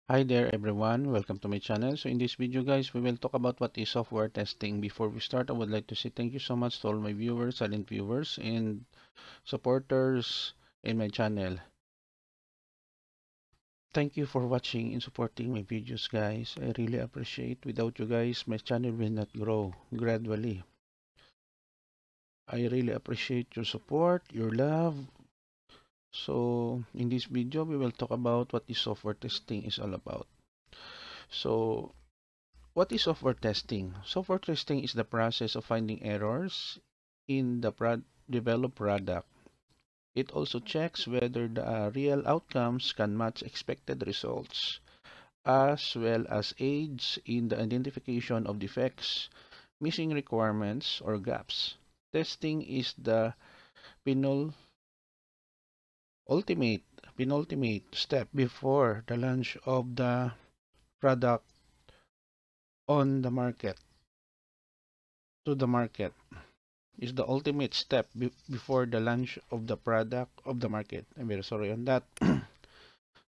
Hi there everyone, welcome to my channel. So in this video guys, we will talk about what is software testing. Before we start, I would like to say thank you so much to all my viewers, silent viewers, and supporters in my channel. Thank you for watching and supporting my videos guys. I really appreciate. Without you guys, my channel will not grow gradually. I really appreciate your support, your love. So in this video, we will talk about what is software testing is all about. So what is software testing? Software testing is the process of finding errors in the developed product. It also checks whether the real outcomes can match expected results, as well as aids in the identification of defects, missing requirements, or gaps. Testing is the penul ultimate penultimate step before the launch of the product on the market to the market. Is the ultimate step before the launch of the product of the market. I'm very sorry on that.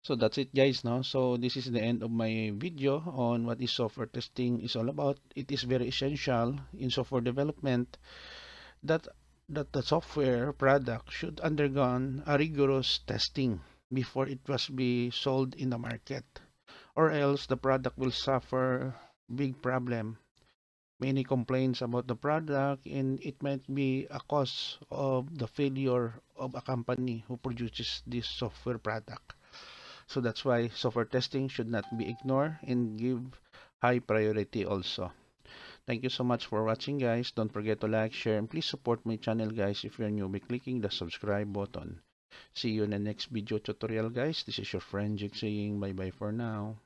So that's it guys now. So this is the end of my video on what is software testing is all about. It is very essential in software development that the software product should undergone a rigorous testing before it must be sold in the market, or else the product will suffer big problem, many complaints about the product, and it might be a cause of the failure of a company who produces this software product. So that's why software testing should not be ignored and give high priority also. Thank you so much for watching guys. Don't forget to like, share, and please support my channel guys if you're new by clicking the subscribe button. See you in the next video tutorial guys. This is your friend Jig saying bye bye for now.